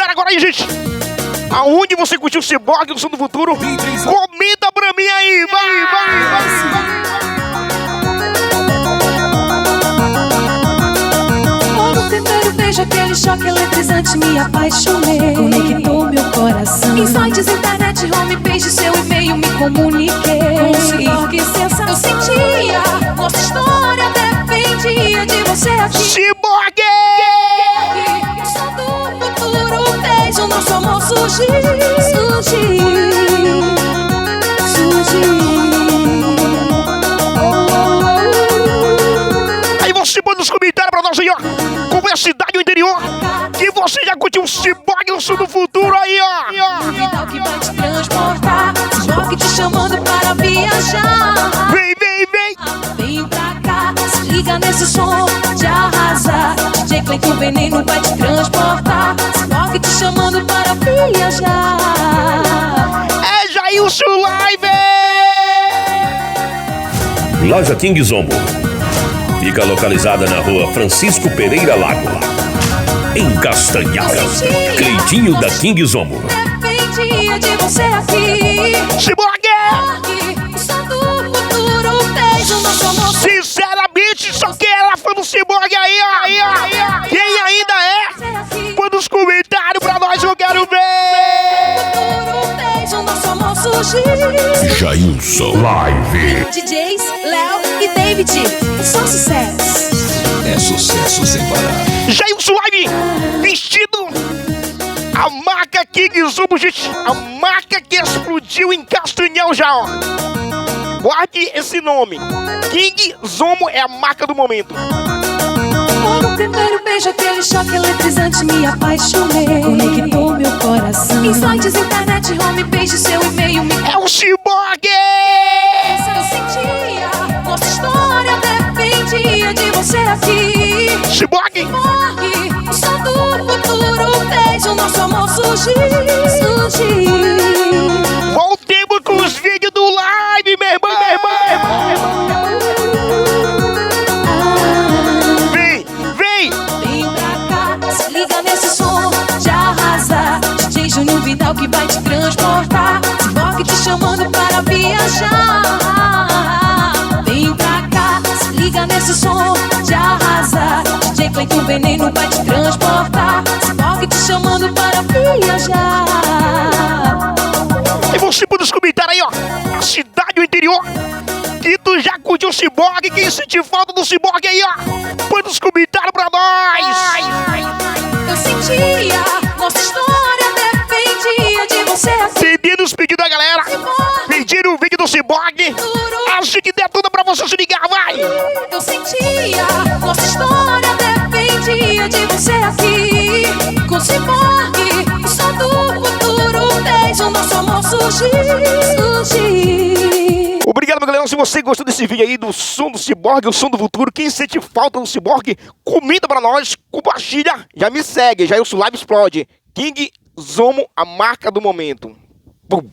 comentário agora aí, gente. Aonde você curtiu o Cyborg, o som do futuro? Comenta pra mim aí, vai. No primeiro beijo, aquele choque eletrizante, me apaixonei. Conectou meu coração. Insights, internet, homepage, seu e-mail, me comuniquei. Que sensação eu sentia. Nossa história dependia de você aqui. Cyborg! O som do futuro fez o nosso amor surgir. Aí você manda nos comentários pra nós aí, ó. Como é a cidade do interior que você já curtiu o Cyborg, o som do futuro aí, ó. Vital que vai te transportar. Cyborg te chamando para viajar. Vem. Vem pra cá, se liga nesse som de arrasar. DJ Cleiton Veneno vai te transportar. Cyborg te chamando para viajar. É Jailson Live! Loja King Zomo fica localizada na rua Francisco Pereira Lago, em Castanhal. Cleitinho da King Zomo. Dependia de você aqui. Cyborg! O som do futuro fez o nosso amor. Sinceramente, só quem era fã do Cyborg aí, ó. Quem ainda é? Manda os comentários pra nós, eu quero ver. O futuro fez o nosso amor surgir. Jailson Live. DJs, Léo e David, só sucesso. É sucesso sem parar. Jailson Live, vestido a marca King Zomo, gente. A marca que explodiu em Castanhal já, ó. Guarde esse nome. King Zomo é a marca do momento. No primeiro beijo, aquele choque eletrizante, me apaixonei. Conectou meu coração. Insights, internet, homepage, seu e-mail, me É o Cyborg! eu sentia. Nossa história dependia de você aqui. Cyborg! O som do futuro fez o nosso amor surgir. Voltemos com os vídeos do live, meu irmão. Vem. Vem pra cá, se liga nesse som de arrasar. DJ Júnior Vital que vai te transportar. Cyborg te chamando para viajar. Vem pra cá, se liga nesse som de arrasar. DJ Cleiton Veneno vai te transportar. Cyborg te chamando para viajar. E você pode comentar aí, ó. A cidade do interior que tu já curtiu o Cyborg. Quem sente falta do Cyborg aí, ó. Põe nos comentários pra nós. Eu sentia, nossa história dependia de você aqui. Pedindo os pedidos da galera. Pediram o vídeo do Cyborg. Acho que der tudo pra você se ligar, vai. Eu sentia, nossa história dependia de você aqui. Com Cyborg, o som do futuro fez o nosso amor surgir. Obrigado, meu galera. Se você gostou desse vídeo aí do som do Cyborg, o som do futuro, quem sente falta do Cyborg, comenta pra nós, compartilha, já me segue, Jailson Live explode. King Zomo, a marca do momento. Bum.